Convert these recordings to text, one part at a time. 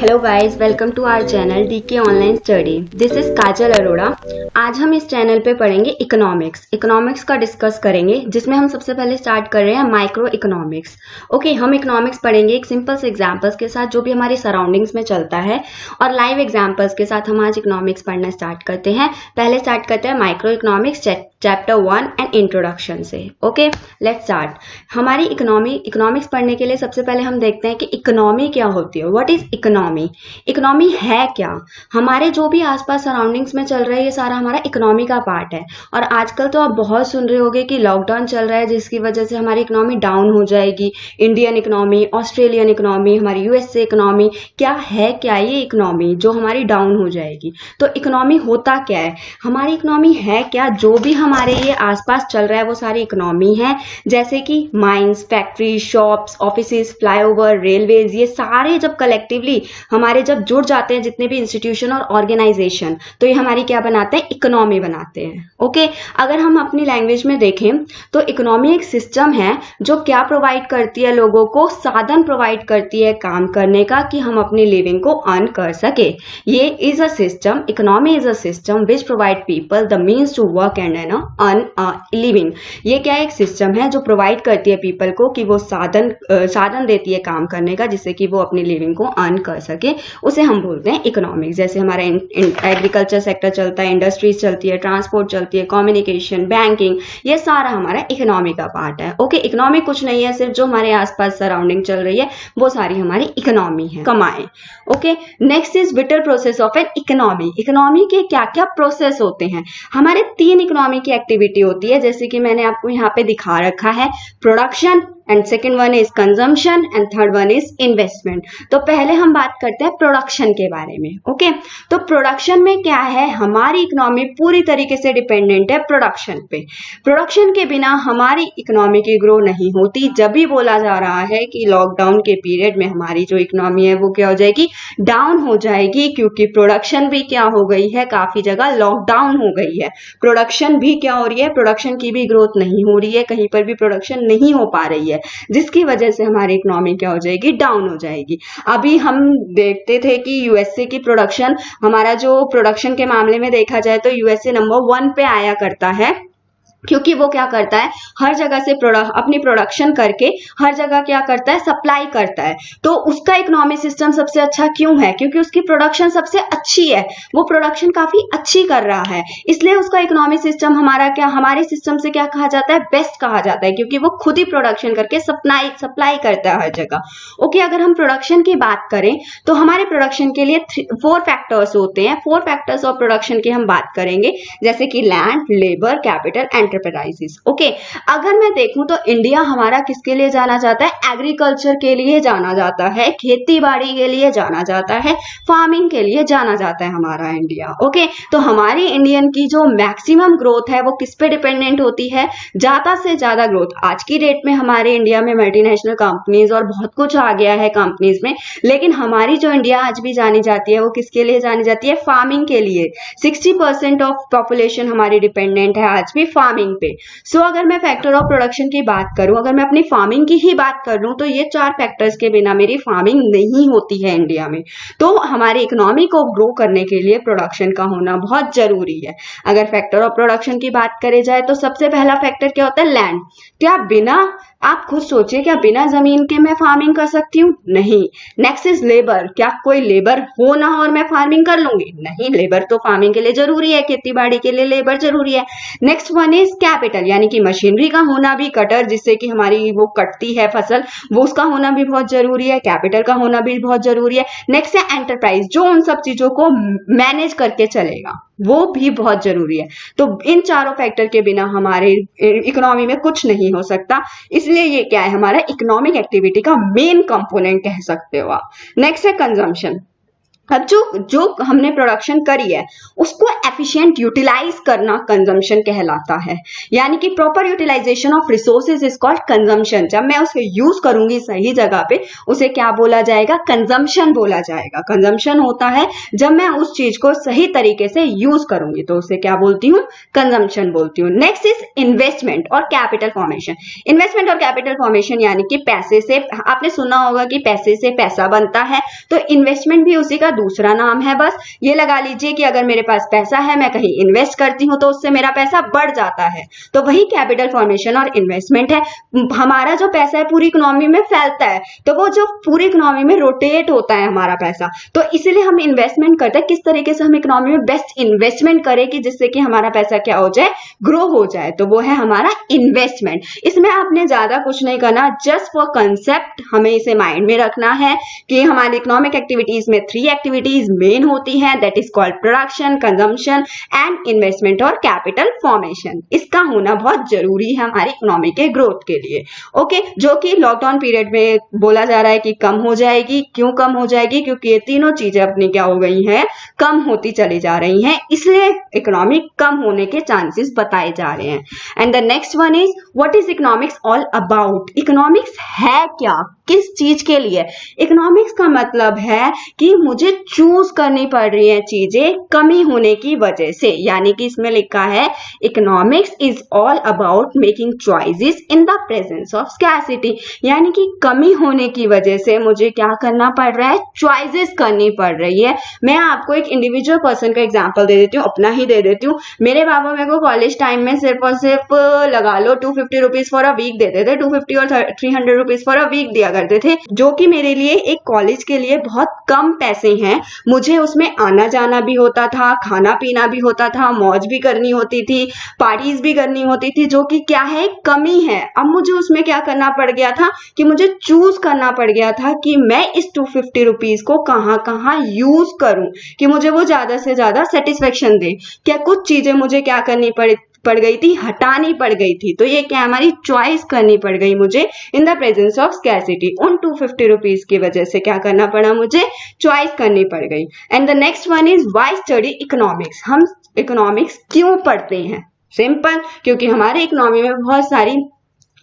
Hello guys, welcome to our channel DK online study. This is Kajal Arora. आज हम इस channel पे पढ़ेंगे इकोनॉमिक्स का डिस्कस करेंगे, जिसमें हम सबसे पहले स्टार्ट कर रहे हैं माइक्रो इकोनॉमिक्स। ओके, हम इकोनॉमिक्स पढ़ेंगे एक सिंपल से एग्जांपल्स के साथ जो भी हमारी सराउंडिंग्स में चलता है, और लाइव एग्जांपल्स के साथ हम आज इकोनॉमिक्स पढ़ना स्टार्ट करते हैं। पहले स्टार्ट करते हैं micro economics chapter 1 and introduction से। Okay, let's start. हमारी इकोनॉमिक्स पढ़ने के लिए सबसे पहले हम देखते हैं कि इकोनॉमी क्या होती है। व्हाट इज इकोनॉमी है क्या? हमारे जो भी आसपास सराउंडिंग्स में चल रहा है, ये सारा हमारा इकोनॉमी का पार्ट है। और आजकल तो आप बहुत सुन रहे होंगे कि लॉकडाउन चल रहा है, जिसकी वजह से हमारी इकोनॉमी डाउन हो जाएगी। इंडियन इकोनॉमी, ऑस्ट्रेलियन इकोनॉमी, हमारी यूएसए इकोनॉमी, क्या ये इकोनॉमी जो हमारी डाउन हो जाएगी। तो इकोनॉमी होता क्या है, हमारी इकोनॉमी है क्या? जो भी हमारे ये आसपास चल रहा है वो सारी इकोनॉमी है। जैसे कि mines, factory, shops, offices, flyover, railways, ये सारे जब कलेक्टिवली हमारे जब जुड़ जाते हैं, जितने भी इंस्टीट्यूशन और ऑर्गेनाइजेशन, तो ये हमारी क्या बनाते हैं? इकोनॉमी बनाते हैं। ओके, अगर हम अपनी लैंग्वेज में देखें तो इकोनॉमी एक सिस्टम है जो क्या प्रोवाइड करती है, लोगों को साधन प्रोवाइड करती है काम करने का, कि हम अपनी लिविंग को अर्न कर सके। ये is a system, economy is a system which provide people the means to work and earn living. ये क्या एक सिस्टम है जो प्रोवाइड करती है पीपल को, कि वो साधन देती है काम करने का, जिससे कि वो अपनी लिविंग को अर्न कर सके। उसे हम बोलते हैं इकोनॉमिक्स। जैसे हमारा एग्रीकल्चर सेक्टर चलता है, इंडस्ट्रीज चलती है, ट्रांसपोर्ट चलती है, कम्युनिकेशन, बैंकिंग, ये सारा हमारा इकोनॉमी का पार्ट है। ओके, इकोनॉमी कुछ नहीं है, सिर्फ जो हमारे आसपास सराउंडिंग चल रही है वो सारी हमारी इकोनॉमी है। कमाए। Okay, next is whittle process of an economy. Economy के क्या क्या प्रोसेस होते हैं? हमारे 3 इकोनॉमी की एक्टिविटी होती है, जैसे कि मैंने आपको यहाँ पे दिखा रखा है। Production, and second one is consumption, and third one is investment. तो पहले हम बात करते हैं प्रोडक्शन के बारे में। ओके, तो प्रोडक्शन में क्या है, हमारी इकोनॉमी पूरी तरीके से डिपेंडेंट है प्रोडक्शन पे। प्रोडक्शन के बिना हमारी इकोनॉमी की ग्रो नहीं होती। जब भी बोला जा रहा है कि लॉकडाउन के पीरियड में हमारी जो इकोनॉमी है वो क्या हो जाएगी? डाउन हो जाएगी, क्योंकि प्रोडक्शन भी क्या हो गई है, काफी जगह लॉकडाउन हो गई है। प्रोडक्शन भी क्या हो रही है, प्रोडक्शन की भी ग्रोथ नहीं हो रही है, कहीं पर भी प्रोडक्शन नहीं हो पा रही है, जिसकी वजह से हमारी इकोनॉमी क्या हो जाएगी? डाउन हो जाएगी। अभी हम देखते थे कि यूएसए की प्रोडक्शन, हमारा जो प्रोडक्शन के मामले में देखा जाए तो यूएसए नंबर 1 पे आया करता है, क्योंकि वो क्या करता है, हर जगह से अपनी प्रोडक्शन करके हर जगह क्या करता है? सप्लाई करता है। तो उसका इकोनॉमिक सिस्टम सबसे अच्छा क्यों है? क्योंकि उसकी प्रोडक्शन सबसे अच्छी है, वो प्रोडक्शन काफी अच्छी कर रहा है, इसलिए उसका इकोनॉमिक सिस्टम हमारे सिस्टम से क्या कहा जाता है? बेस्ट कहा जाता है, क्योंकि वो खुद ही प्रोडक्शन करके सप्लाई करता है हर जगह। ओके, अगर हम प्रोडक्शन की बात करें तो हमारे प्रोडक्शन के लिए 4 फैक्टर्स होते हैं। 4 फैक्टर्स ऑफ प्रोडक्शन की हम बात करेंगे, जैसे कि land, labour, capital, enterprises. Okay, अगर मैं देखूं तो इंडिया हमारा किसके लिए जाना जाता है? एग्रीकल्चर के लिए जाना जाता है, खेती बाड़ी के लिए जाना जाता है, फार्मिंग के लिए जाना जाता है हमारा इंडिया। ओके, तो हमारी इंडियन की जो मैक्सिमम ग्रोथ है वो किस पे डिपेंडेंट होती है? ज्यादा से ज्यादा ग्रोथ आज की डेट में हमारे इंडिया में मल्टीनेशनल कंपनीज और बहुत कुछ आ गया है कंपनीज में, लेकिन हमारी जो इंडिया आज भी जानी जाती है वो किसके लिए जानी जाती है? फार्मिंग के लिए। 60% ऑफ पॉपुलेशन हमारी डिपेंडेंट है आज भी फार्मिंग पे। सो अगर मैं फैक्टर ऑफ प्रोडक्शन की बात करूं, अगर मैं अपनी फार्मिंग की ही बात कर लूं, तो ये 4 फैक्टर्स के बिना मेरी फार्मिंग नहीं होती है इंडिया में। तो हमारी इकोनॉमी को ग्रो करने के लिए प्रोडक्शन का होना बहुत जरूरी है। अगर फैक्टर ऑफ प्रोडक्शन की बात करे जाए तो सबसे पहला फैक्टर क्या होता है? लैंड। क्या आप खुद सोचिए, क्या बिना जमीन के मैं फार्मिंग कर सकती हूँ? नहीं। Next is labour. क्या कोई लेबर हो ना हो और मैं फार्मिंग कर लूंगी? नहीं, लेबर तो फार्मिंग के लिए जरूरी है, खेती बाड़ी के लिए लेबर जरूरी है। नेक्स्ट वन इज कैपिटल, यानी कि मशीनरी का होना भी, कटर जिससे कि हमारी वो कटती है फसल, वो उसका होना भी बहुत जरूरी है, कैपिटल का होना भी बहुत जरूरी है। नेक्स्ट है एंटरप्राइज, जो उन सब चीजों को मैनेज करके चलेगा, वो भी बहुत जरूरी है। तो इन चारों फैक्टर के बिना हमारे इकोनॉमी में कुछ नहीं हो सकता, इसलिए ये क्या है? हमारा इकोनॉमिक एक्टिविटी का मेन कंपोनेंट कह सकते हो आप। नेक्स्ट है कंजम्पशन। अब जो हमने प्रोडक्शन करी है उसको एफिशिएंट यूटिलाइज करना कंजम्पशन कहलाता है, यानी कि proper utilization of resources is called consumption. जब मैं उसे यूज करूंगी सही जगह पे उसे क्या बोला जाएगा, कंजम्पशन बोला जाएगा। कंजम्पशन होता है जब मैं उस चीज को सही तरीके से यूज करूंगी तो उसे क्या बोलती हूँ, कंजम्पशन बोलती हूँ। नेक्स्ट इज इन्वेस्टमेंट और कैपिटल फॉर्मेशन। इन्वेस्टमेंट और कैपिटल फॉर्मेशन यानी कि पैसे से, आपने सुना होगा कि पैसे से पैसा बनता है, तो इन्वेस्टमेंट भी उसी का दूसरा नाम है। बस ये लगा लीजिए कि अगर मेरे पास पैसा है, मैं कहीं इन्वेस्ट करती हूं तो उससे मेरा पैसा बढ़ जाता है, तो वही कैपिटल फॉर्मेशन और इन्वेस्टमेंट है। हमारा जो पैसा है पूरी इकोनॉमी में फैलता है, तो वो जो पूरी इकोनॉमी में रोटेट होता है हमारा पैसा, तो इसीलिए हम इन्वेस्टमेंट करते हैं। किस तरीके से हम इकोनॉमी में बेस्ट इन्वेस्टमेंट करें कि जिससे कि हमारा पैसा क्या हो जाए, ग्रो हो जाए, तो वो है हमारा इन्वेस्टमेंट। इसमें आपने ज्यादा कुछ नहीं करना, जस्ट फॉर कंसेप्ट हमें इसे माइंड में रखना है कि हमारी इकोनॉमिक एक्टिविटीज में 3 एक्टिविटीज मेन होती हैं, that is called production, consumption and investment और कैपिटल फॉर्मेशन। इसका होना बहुत जरूरी है हमारी इकोनॉमी के ग्रोथ के लिए। ओके, जो कि लॉकडाउन पीरियड में बोला जा रहा है कि कम हो जाएगी। क्यों कम हो जाएगी? क्योंकि ये तीनों चीजें अपनी क्या हो गई हैं, कम होती चली जा रही हैं, इसलिए इकोनॉमी कम होने के चांसेस बताए जा रहे हैं। And the next one is what is economics all about. Economics है क्या, किस चीज के लिए? इकोनॉमिक्स का मतलब है कि मुझे चूज करनी पड़ रही है चीजें कमी होने की वजह से, यानी कि इसमें लिखा है economics is all about making choices in the presence of scarcity, यानी कि कमी होने की वजह से मुझे क्या करना पड़ रहा है, चॉइसेस करनी पड़ रही है। मैं आपको एक इंडिविजुअल पर्सन का एग्जांपल दे देती हूँ, अपना ही दे देती हूँ। मेरे पापा मेरे को कॉलेज टाइम में सिर्फ और सिर्फ लगा लो 250 रुपीज फॉर अ वीक देते थे, 250 और 300 रुपीज फॉर अ वीक दिया करते थे, जो कि मेरे लिए एक कॉलेज के लिए बहुत कम पैसे हैं। मुझे उसमें आना जाना भी होता था, खाना पीना भी होता था, मौज भी करनी होती थी, पार्टीज भी करनी होती थी, जो कि क्या है, कमी है। अब मुझे उसमें क्या करना पड़ गया था कि मुझे चूज करना पड़ गया था कि मैं इस 250 रुपीज को कहां कहां यूज करूं कि मुझे वो ज्यादा से ज्यादा सेटिस्फेक्शन दे। क्या कुछ चीजें मुझे क्या करनी पड़ गई थी, हटानी पड़ गई थी, तो ये क्या हमारी चॉइस करनी पड़ गई मुझे in the presence of scarcity. उन 250 रुपीज की वजह से क्या करना पड़ा, मुझे चॉइस करनी पड़ गई। And the next one is why study economics. हम इकोनॉमिक्स क्यों पढ़ते हैं? सिंपल, क्योंकि हमारे इकोनॉमी में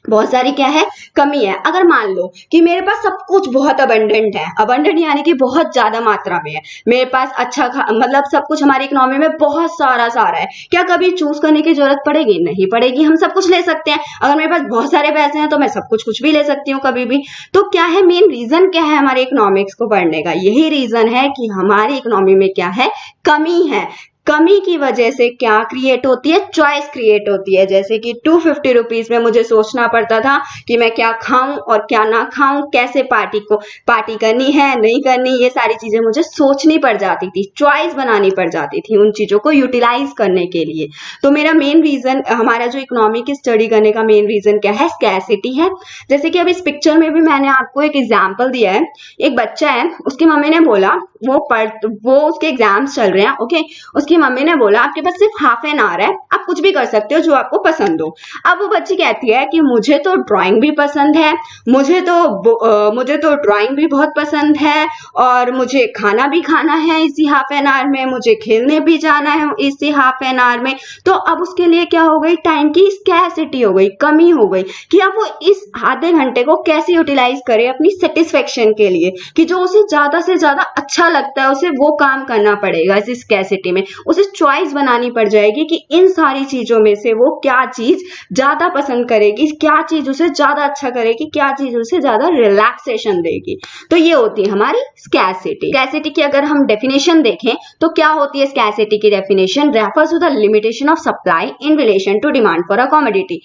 बहुत सारी क्या है, कमी है। अगर मान लो कि मेरे पास सब कुछ बहुत अबंडेंट है, अबंडेंट यानी कि बहुत ज्यादा मात्रा में है, मेरे पास अच्छा मतलब सब कुछ हमारी इकोनॉमी में बहुत सारा है, क्या कभी चूज करने की जरूरत पड़ेगी? नहीं पड़ेगी, हम सब कुछ ले सकते हैं। अगर मेरे पास बहुत सारे पैसे हैं तो मैं सब कुछ भी ले सकती हूँ कभी भी। तो क्या है, मेन रीजन क्या है हमारे इकोनॉमिक्स को पढ़ने का? यही रीजन है कि हमारी इकोनॉमी में क्या है, कमी है। कमी की वजह से क्या क्रिएट होती है, चॉइस क्रिएट होती है। जैसे कि 250 रुपीज में मुझे सोचना पड़ता था कि मैं क्या खाऊं और क्या ना खाऊं, कैसे पार्टी करनी है नहीं करनी, ये सारी चीजें मुझे सोचनी पड़ जाती थी, चॉइस बनानी पड़ जाती थी उन चीजों को यूटिलाइज करने के लिए। तो मेरा मेन रीजन, हमारा जो इकोनॉमी की स्टडी करने का मेन रीजन क्या है, स्कैरसिटी है। जैसे कि अब इस पिक्चर में भी मैंने आपको एक एग्जाम्पल दिया है। एक बच्चा है, उसकी मम्मी ने बोला वो उसके एग्जाम्स चल रहे हैं, ओके, उसकी मम्मी ने बोला आपके पास सिर्फ हाफ एन आवर है, आप कुछ भी कर सकते हो जो आपको पसंद हो। अब वो बच्ची कहती है कि मुझे तो ड्राइंग भी पसंद है, मुझे तो ड्राइंग भी बहुत पसंद है, और मुझे खाना भी खाना है इसी हाफ एन आवर में, मुझे खेलने भी जाना है इसी हाफ एन आवर में। तो अब उसके लिए क्या हो गई, टाइम की स्कैरसिटी हो गई, कमी हो गई कि अब वो इस आधे घंटे को कैसे यूटिलाइज करे अपनी सेटिस्फेक्शन के लिए, कि जो उसे ज्यादा से ज्यादा अच्छा लगता है उसे वो काम करना पड़ेगा। इस स्कैरसिटी में उसे चॉइस बनानी पड़ जाएगी कि इन सारी चीजों में से वो क्या चीज ज्यादा पसंद करेगी, क्या चीज उसे ज्यादा अच्छा करेगी, क्या चीज उसे ज्यादा रिलैक्सेशन देगी। तो ये होती है हमारी स्कैरसिटी। स्कैरसिटी की अगर हम डेफिनेशन देखें तो क्या होती है स्कैरसिटी की definition, refers to the limitation of supply in relation to demand for a commodity,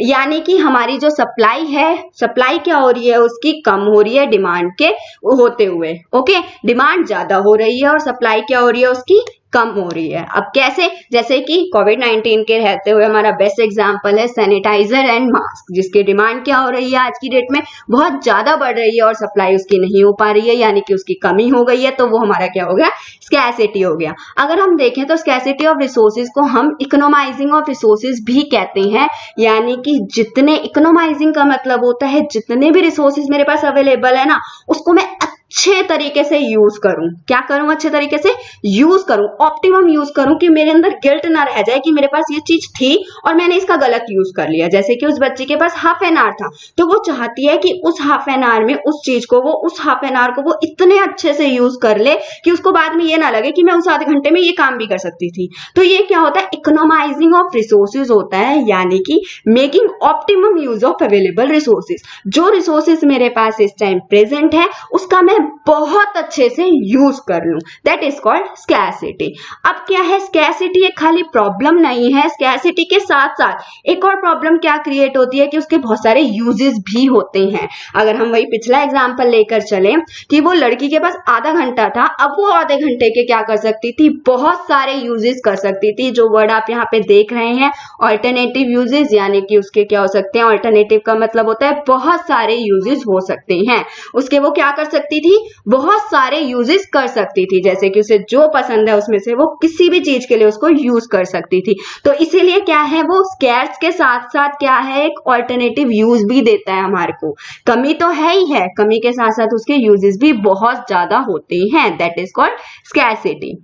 यानी कि हमारी जो सप्लाई है, सप्लाई क्या हो रही है उसकी, कम हो रही है डिमांड के होते हुए। ओके, डिमांड ज्यादा हो रही है और सप्लाई क्या हो रही है उसकी, कम हो रही है। अब कैसे, जैसे कि कोविड-19 के रहते हुए हमारा बेस्ट एग्जांपल है सैनिटाइजर एंड मास्क, जिसकी डिमांड क्या हो रही है आज की डेट में, बहुत ज्यादा बढ़ रही है और सप्लाई उसकी नहीं हो पा रही है, यानी कि उसकी कमी हो गई है, तो वो हमारा क्या हो गया, स्कैरसिटी हो गया। अगर हम देखें तो स्कैरसिटी ऑफ रिसोर्सेज को हम इकोनोमाइजिंग ऑफ रिसोर्सेज भी कहते हैं, यानी कि जितने, इकोनोमाइजिंग का मतलब होता है जितने भी रिसोर्सेज मेरे पास अवेलेबल है ना, उसको मैं अच्छे तरीके से यूज करूं। क्या करूं? अच्छे तरीके से यूज करूं, ऑप्टिमम यूज करूं कि मेरे अंदर गिल्ट ना रह जाए कि मेरे पास ये चीज थी और मैंने इसका गलत यूज कर लिया। जैसे कि उस बच्चे के पास हाफ एन आवर था, तो वो चाहती है कि उस हाफ एन आवर में उस चीज को उस हाफ एन आवर को वो इतने अच्छे से यूज कर ले कि उसको बाद में ये ना लगे कि मैं उस आधे घंटे में ये काम भी कर सकती थी। तो ये क्या होता है? इकोनोमाइजिंग ऑफ रिसोर्सेज होता है, यानी कि making optimum use of available resources. जो रिसोर्सेज मेरे पास इस टाइम प्रेजेंट है उसका मैं बहुत अच्छे से यूज कर लूं, दैट इज कॉल्ड स्कैरसिटी। अब क्या है? स्कैरसिटी एक खाली प्रॉब्लम नहीं है, स्कैरसिटी के साथ साथ एक और प्रॉब्लम क्या क्रिएट होती है कि उसके बहुत सारे यूजेस भी होते हैं। अगर हम वही पिछला एग्जांपल लेकर चले कि वो लड़की के पास आधा घंटा था, अब वो आधे घंटे के क्या कर सकती थी? बहुत सारे यूजेस कर सकती थी। जो वर्ड आप यहाँ पे देख रहे हैं ऑल्टरनेटिव यूजेस, यानी कि उसके क्या हो सकते हैं? ऑल्टरनेटिव का मतलब होता है बहुत सारे यूजेस हो सकते हैं। उसके वो क्या कर सकती थी? बहुत सारे यूजेस कर सकती थी। जैसे कि उसे जो पसंद है उसमें से वो किसी भी चीज के लिए उसको यूज कर सकती थी। तो इसीलिए क्या है, वो स्कैर्स के साथ साथ क्या है, एक ऑल्टरनेटिव यूज भी देता है हमारे को। कमी तो है ही है, कमी के साथ साथ उसके यूजेस भी बहुत ज्यादा होते हैं, that is called scarcity.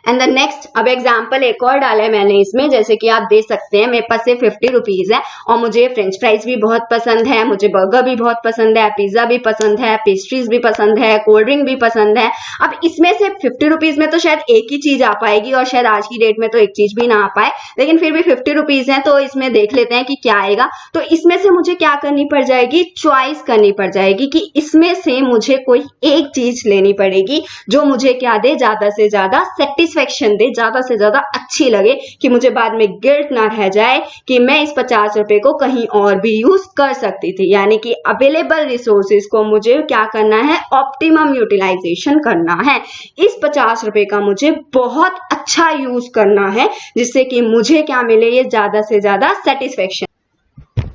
And the next, अब एग्जाम्पल एक और डाला है मैंने इसमें। जैसे कि आप देख सकते हैं मेरे पास 50 रुपीज है और मुझे फ्रेंच फ्राइज भी बहुत पसंद है, मुझे बर्गर भी बहुत पसंद है, पिज्जा भी पसंद है, पेस्ट्रीज भी पसंद है, कोल्ड ड्रिंक भी पसंद है। अब इसमें से 50 रुपीज में तो शायद एक ही चीज आ पाएगी और शायद आज की डेट में तो एक चीज भी ना आ पाए, लेकिन फिर भी 50 रुपीज है तो इसमें देख लेते हैं कि क्या आएगा। तो इसमें से मुझे क्या करनी पड़ जाएगी? चॉइस करनी पड़ जाएगी कि इसमें से मुझे कोई एक चीज लेनी पड़ेगी जो मुझे क्या दे, ज्यादा से ज्यादा सेटिस्फेक्शन दे, ज्यादा से ज्यादा अच्छी लगे, कि मुझे बाद में गिल्ट ना रह जाए कि मैं इस 50 रुपए को कहीं और भी यूज कर सकती थी। यानी कि अवेलेबल रिसोर्सेज को मुझे क्या करना है? ऑप्टिमम यूटिलाइजेशन करना है। इस 50 रुपए का मुझे बहुत अच्छा यूज करना है जिससे कि मुझे क्या मिले? ये ज्यादा से ज्यादा सेटिस्फेक्शन।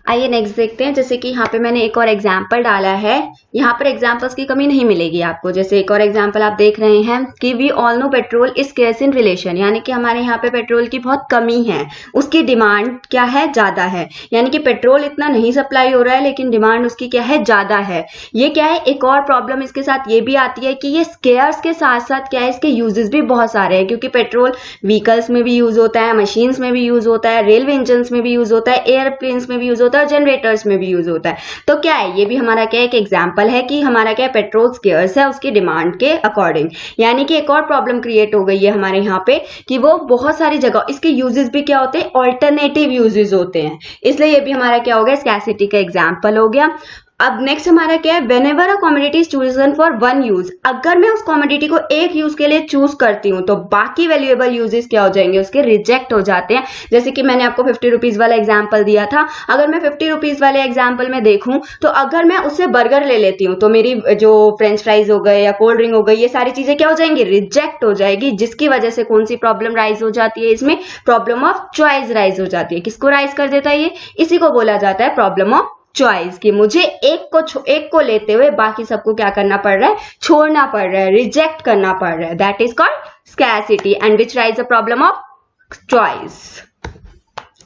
आइए नेक्स्ट देखते हैं। जैसे कि यहाँ पे मैंने एक और एग्जाम्पल डाला है, यहाँ पर एग्जाम्पल्स की कमी नहीं मिलेगी आपको। जैसे एक और एग्जाम्पल आप देख रहे हैं कि we all know petrol is scarce in relation, यानी कि हमारे यहाँ पे पेट्रोल की बहुत कमी है, उसकी डिमांड क्या है? ज्यादा है। यानी कि पेट्रोल इतना नहीं सप्लाई हो रहा है लेकिन डिमांड उसकी क्या है? ज्यादा है। ये क्या है? एक और प्रॉब्लम इसके साथ ये भी आती है कि ये स्केर्स के साथ साथ क्या है, इसके यूजेस भी बहुत सारे हैं, क्योंकि पेट्रोल व्हीकल्स में भी यूज होता है, मशीन्स में भी यूज होता है, रेलवे इंजन में भी यूज होता है, एयरप्लेन्स में भी यूज होता है और जनरेटर्स में भी यूज होता है। तो क्या है? ये भी हमारा क्या एक एग्जांपल है कि हमारा क्या पेट्रोल स्केर्स है उसकी डिमांड के अकॉर्डिंग। यानी कि एक और प्रॉब्लम क्रिएट हो गई है हमारे यहाँ पे कि वो बहुत सारी जगह इसके यूजेस भी क्या होते हैं? ऑल्टरनेटिव यूजेस होते हैं। इसलिए ये भी हमारा क्या हो गया? स्कैरसिटी का एग्जांपल हो गया। अब नेक्स्ट हमारा क्या है? Whenever a commodity is chosen for one use, अगर मैं उस कमोडिटी को एक यूज के लिए चूज करती हूँ तो बाकी वैल्यूएबल यूजेस क्या हो जाएंगे? उसके रिजेक्ट हो जाते हैं। जैसे कि मैंने आपको 50 रुपीज वाला एग्जांपल दिया था, अगर मैं 50 रुपीज वाले एग्जांपल में देखूं तो अगर मैं उससे बर्गर ले लेती हूँ तो मेरी जो फ्रेंच फ्राइज हो गए या कोल्ड ड्रिंक हो गई, ये सारी चीजें क्या हो जाएंगी? रिजेक्ट हो जाएगी। जिसकी वजह से कौन सी प्रॉब्लम राइज हो जाती है? इसमें प्रॉब्लम ऑफ चॉइस राइज हो जाती है। किसको राइज कर देता है? ये इसी को बोला जाता है प्रॉब्लम ऑफ चॉइस, कि मुझे एक को लेते हुए बाकी सबको क्या करना पड़ रहा है? छोड़ना पड़ रहा है, रिजेक्ट करना पड़ रहा है। That is called scarcity and which rise the problem of choice.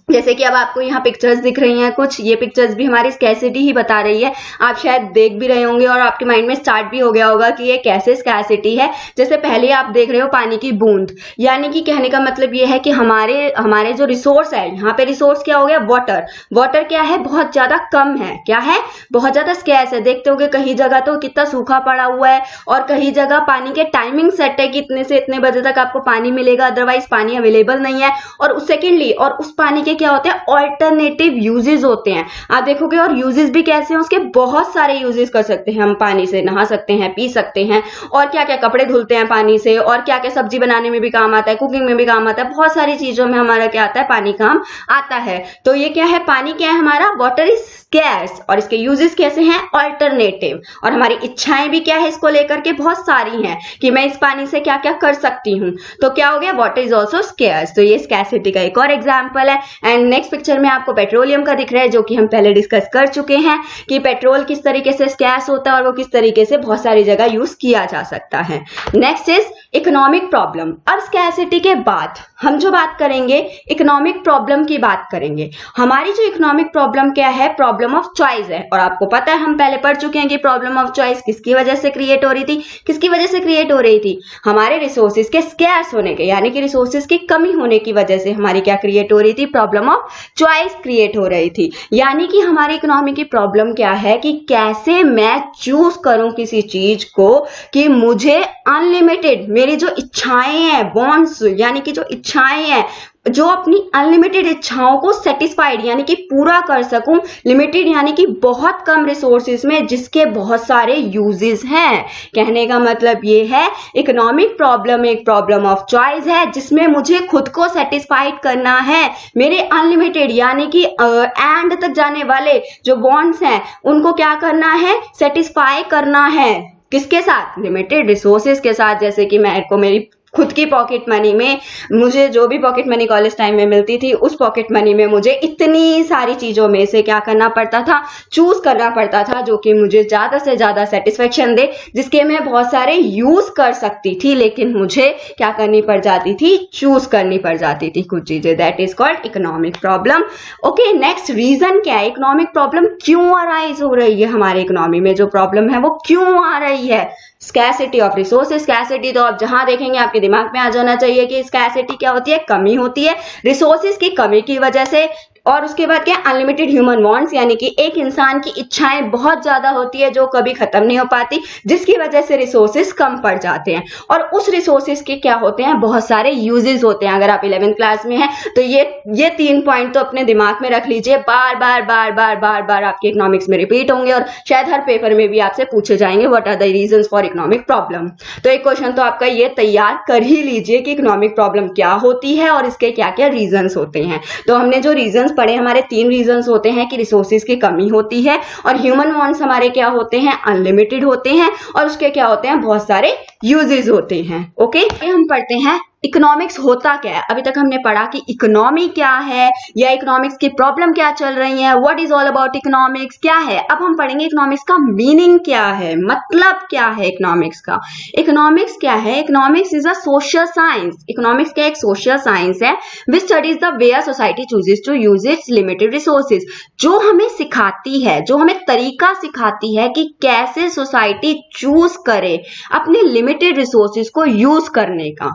जैसे कि अब आपको यहाँ पिक्चर्स दिख रही हैं कुछ, ये पिक्चर्स भी हमारी स्कैरसिटी ही बता रही है। आप शायद देख भी रहे होंगे और आपके माइंड में स्टार्ट भी हो गया होगा कि ये कैसे स्कैरसिटी है। जैसे पहले आप देख रहे हो पानी की बूंद, यानी कि कहने का मतलब ये है कि हमारे जो रिसोर्स है, यहाँ पे रिसोर्स क्या हो गया? वाटर। वाटर क्या है? बहुत ज्यादा कम है। क्या है? बहुत ज्यादा स्कैर्स है। देखते होगे कहीं जगह तो कितना सूखा पड़ा हुआ है और कहीं जगह पानी के टाइमिंग सेट है कि इतने से इतने बजे तक आपको पानी मिलेगा, अदरवाइज पानी अवेलेबल नहीं है। और सेकेंडली, और उस पानी के क्या होते हैं? ऑल्टरनेटिव यूजेस होते हैं। आप देखोगे और यूजेस भी कैसे हैं? उसके बहुत सारे यूजेस कर सकते हैं हम। पानी से नहा सकते हैं, पी सकते हैं, और क्या क्या कपड़े धुलते हैं पानी से, और क्या क्या सब्जी बनाने में भी काम आता है, कुकिंग में भी काम आता है, बहुत सारी चीजों में हमारा क्या आता है? पानी काम आता है। तो ये क्या है? पानी क्या है हमारा? वाटर इज स्कैर्स, और इसके यूजेस कैसे हैं? ऑल्टरनेटिव। और हमारी इच्छाएं भी क्या है इसको लेकर के? बहुत सारी हैं कि मैं इस पानी से क्या क्या कर सकती हूँ। तो क्या हो गया? Water is also scarce. तो ये स्कैरसिटी का एक और एग्जाम्पल है। एंड नेक्स्ट पिक्चर में आपको पेट्रोलियम का दिख रहा है, जो कि हम पहले डिस्कस कर चुके हैं कि पेट्रोल किस तरीके से स्कैर्स होता है और वो किस तरीके से बहुत सारी जगह यूज किया जा सकता है। Next is economic problem. अब स्कैर्सिटी के बाद हम जो बात करेंगे इकोनॉमिक प्रॉब्लम की बात करेंगे। हमारी जो इकोनॉमिक प्रॉब्लम क्या है, प्रॉब्लम ऑफ चॉइस है। और आपको पता है हम पहले पढ़ चुके हैं कि प्रॉब्लम ऑफ चॉइस किसकी वजह से क्रिएट हो रही थी, किसकी वजह से क्रिएट हो रही थी, हमारे रिसोर्सेज के स्कैर्स होने के, यानी कि रिसोर्सेज की कमी होने की वजह से हमारी क्या क्रिएट हो रही थी, प्रॉब्लम ऑफ चॉइस क्रिएट हो रही थी। यानी कि हमारी इकोनॉमी की प्रॉब्लम क्या है कि कैसे मैं चूज करूं किसी चीज को कि मुझे अनलिमिटेड मेरी जो इच्छाएं हैं, वांट्स यानी कि जो इच्छाएं हैं, जो अपनी अनलिमिटेड इच्छाओं को सेटिस्फाइड यानी कि पूरा कर सकूं, लिमिटेड यानी कि बहुत कम रिसोर्सेज में जिसके बहुत सारे यूजेस हैं। कहने का मतलब ये है इकोनॉमिक प्रॉब्लम एक प्रॉब्लम ऑफ चॉइस है, जिसमें मुझे खुद को सेटिस्फाइड करना है। मेरे अनलिमिटेड यानी कि एंड तक जाने वाले जो वांट्स हैं उनको क्या करना है, सेटिस्फाई करना है। किसके साथ, लिमिटेड रिसोर्सेज के साथ। जैसे कि मेरी खुद की पॉकेट मनी में, मुझे जो भी पॉकेट मनी कॉलेज टाइम में मिलती थी, उस पॉकेट मनी में मुझे इतनी सारी चीजों में से क्या करना पड़ता था, चूज करना पड़ता था जो कि मुझे ज्यादा से ज्यादा सेटिस्फेक्शन दे, जिसके मैं बहुत सारे यूज कर सकती थी, लेकिन मुझे क्या करनी पड़ जाती थी, चूज करनी पड़ जाती थी कुछ चीजें। That is called economic problem. Okay, next reason क्या है, इकोनॉमिक प्रॉब्लम क्यों अराइज हो रही है हमारे इकोनॉमी में, जो प्रॉब्लम है वो क्यों आ रही है। Scarcity of resources. स्कैसिटी तो आप जहां देखेंगे आपके दिमाग में आ जाना चाहिए कि स्कैसिटी क्या होती है, कमी होती है रिसोर्सेज की कमी की वजह से। और उसके बाद क्या, अनलिमिटेड ह्यूमन वांट्स, यानी कि एक इंसान की इच्छाएं बहुत ज्यादा होती है जो कभी खत्म नहीं हो पाती, जिसकी वजह से रिसोर्सेज कम पड़ जाते हैं। और उस रिसोर्सेज के क्या होते हैं, बहुत सारे यूजेस होते हैं। अगर आप 11th क्लास में हैं तो ये 3 पॉइंट तो अपने दिमाग में रख लीजिए, बार बार बार बार बार बार आपके इकोनॉमिक्स में रिपीट होंगे और शायद हर पेपर में भी आपसे पूछे जाएंगे what are the reasons for economic problem. तो एक क्वेश्चन तो आपका ये तैयार कर ही लीजिए कि इकोनॉमिक प्रॉब्लम क्या होती है और इसके क्या क्या रीजंस होते हैं। तो हमने जो रीजंस पढ़े, हमारे 3 रीजंस होते हैं कि रिसोर्सेज की कमी होती है, और ह्यूमन वांट्स हमारे क्या होते हैं, अनलिमिटेड होते हैं, और उसके क्या होते हैं, बहुत सारे यूजेस होते हैं। ओके, हम पढ़ते हैं इकोनॉमिक्स होता क्या है। अभी तक हमने पढ़ा कि इकोनॉमी क्या है या इकोनॉमिक्स की प्रॉब्लम क्या चल रही है, what is all about economics क्या है। अब हम पढ़ेंगे इकोनॉमिक्स का मीनिंग क्या है, मतलब क्या है इकोनॉमिक्स का। इकोनॉमिक्स क्या है, economics is a social science. Economics क्या एक सोशल साइंस है which studies the way a society chooses to use its limited resources. जो हमें सिखाती है, जो हमें तरीका सिखाती है कि कैसे सोसाइटी चूज करे अपने लिमिटेड रिसोर्सेज को यूज करने का,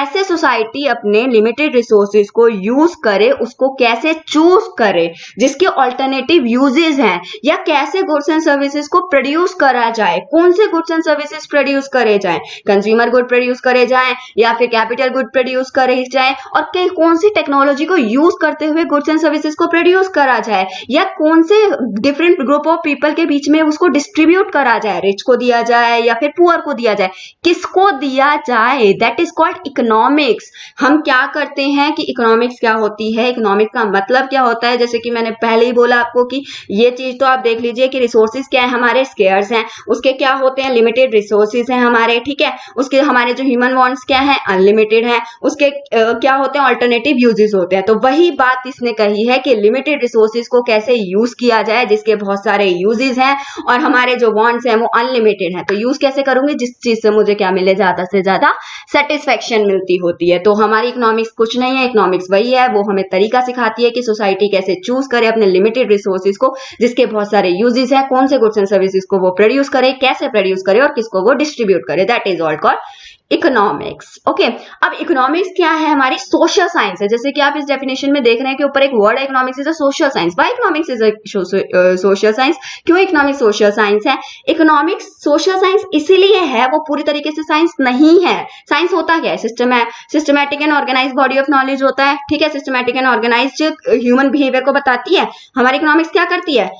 कैसे सोसाइटी अपने लिमिटेड रिसोर्सेज को यूज करे, उसको कैसे चूज करे, जिसके ऑल्टरनेटिव यूजेस हैं, या कैसे गुड्स एंड सर्विसेज को प्रोड्यूस करा जाए। कौन से गुड्स एंड सर्विसेज प्रोड्यूस करे जाए, कंज्यूमर गुड प्रोड्यूस करे जाए या फिर कैपिटल गुड प्रोड्यूस करे जाए, और कौन सी टेक्नोलॉजी को यूज करते हुए गुड्स एंड सर्विसेज को प्रोड्यूस करा जाए, या कौन से डिफरेंट ग्रुप ऑफ पीपल के बीच में उसको डिस्ट्रीब्यूट करा जाए, रिच को दिया जाए या फिर पुअर को दिया जाए, किसको दिया जाए। That is called economics. हम क्या करते हैं कि इकोनॉमिक्स क्या होती है, इकोनॉमिक्स का मतलब क्या होता है। जैसे कि मैंने पहले ही बोला आपको कि ये चीज तो आप देख लीजिए कि रिसोर्सेज क्या है, हमारे स्केयर्स हैं, उसके क्या होते हैं, लिमिटेड रिसोर्सेज हैं हमारे, ठीक है। उसके हमारे जो ह्यूमन वांट्स क्या है, अनलिमिटेड है, उसके क्या होते हैं, अल्टरनेटिव यूजेस होते हैं। तो वही बात इसने कही है कि लिमिटेड रिसोर्सेज को कैसे यूज किया जाए, जिसके बहुत सारे यूजेस हैं, और हमारे जो वांट्स हैं वो अनलिमिटेड है। तो यूज कैसे करूंगी, जिस चीज से मुझे क्या मिले, ज्यादा से ज्यादा सेटिस्फेक्शन मिलती होती है। तो हमारी इकोनॉमिक्स कुछ नहीं है, इकोनॉमिक्स वही है, वो हमें तरीका सिखाती है कि सोसाइटी कैसे चूज करे अपने लिमिटेड रिसोर्सेज को, जिसके बहुत सारे यूजेस हैं, कौन से गुड्स एंड सर्विसेज को वो प्रोड्यूस करे, कैसे प्रोड्यूस करे, और किसको वो डिस्ट्रीब्यूट करे। That is all called economics. Okay, अब इकोनॉमिक्स क्या है, हमारी सोशल साइंस है। जैसे कि आप इस डेफिनेशन में देख रहे हैं कि ऊपर एक वर्ड है, economics is a social science. Why economics is a social science, क्यों इकोनॉमिक्स सोशल साइंस है। इकोनॉमिक्स सोशल साइंस इसीलिए है, वो पूरी तरीके से साइंस नहीं है। साइंस होता क्या है, systematic and organise body of knowledge होता है, ठीक है। Systematic and organised human behaviour को बताती है। हमारी इकोनॉमिक्स क्या करती है,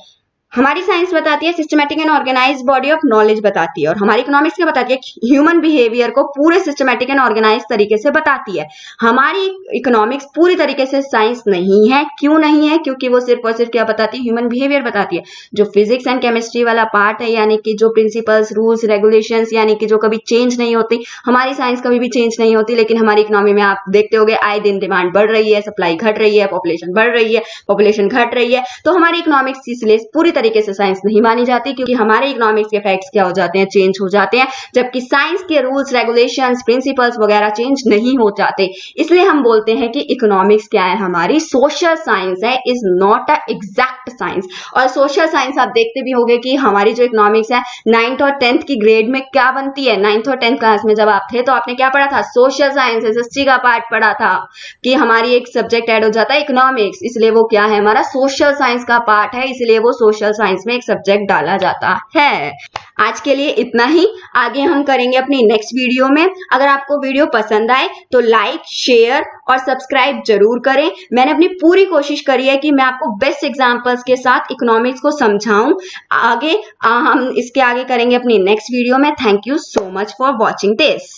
हमारी साइंस बताती है systematic and organised body of knowledge बताती है, और हमारी इकोनॉमिक्स क्या बताती है? ह्यूमन बिहेवियर को पूरे सिस्टमैटिक एंड ऑर्गेनाइज तरीके से बताती है। हमारी इकोनॉमिक्स पूरी तरीके से साइंस नहीं है। क्यों नहीं है? क्योंकि वो सिर्फ और सिर्फ क्या बताती है? ह्यूमन बिहेवियर बताती है। जो फिजिक्स एंड केमिस्ट्री वाला पार्ट है, यानी कि जो प्रिंसिपल्स, रूल्स, रेगुलेशंस, यानी कि जो कभी चेंज नहीं होती, हमारी साइंस कभी भी चेंज नहीं होती। लेकिन हमारी इकोनॉमी में आप देखते होगे आए दिन डिमांड बढ़ रही है, सप्लाई घट रही है, पॉपुलेशन बढ़ रही है, पॉपुलेशन घट रही है। तो हमारी इकोनॉमिक्स इसलिए पूरी तरीके से साइंस नहीं मानी जाती, क्योंकि हमारे इकोनॉमिक्स के फैक्ट्स क्या हो जाते हैं? चेंज हो जाते हैं, जबकि साइंस के रूल्स, रेगुलेशंस, प्रिंसिपल्स वगैरह चेंज नहीं हो जाते। इसलिए हम बोलते हैं कि इकोनॉमिक्स क्या है? हमारी सोशल साइंस है, is not a exact science. और सोशल साइंस आप देखते भी होंगे कि हमारी जो इकोनॉमिक्स है 9th और 10th की ग्रेड में क्या बनती है? 9th और 10th क्लास में जब आप थे तो आपने क्या पढ़ा था? सोशल साइंस, एसएसटी का पार्ट पढ़ा था कि हमारी एक सब्जेक्ट ऐड हो जाता है इकोनॉमिक्स, इसलिए वो क्या है? हमारा सोशल साइंस का पार्ट है, इसलिए वो सोशल साइंस में एक सब्जेक्ट डाला जाता है। आज के लिए इतना ही, आगे हम करेंगे अपनी नेक्स्ट वीडियो में। अगर आपको वीडियो पसंद आए तो लाइक, शेयर और सब्सक्राइब जरूर करें। मैंने अपनी पूरी कोशिश करी है कि मैं आपको बेस्ट एग्जांपल्स के साथ इकोनॉमिक्स को समझाऊं। आगे हम इसके आगे करेंगे अपनी नेक्स्ट वीडियो में। Thank you so much for watching this.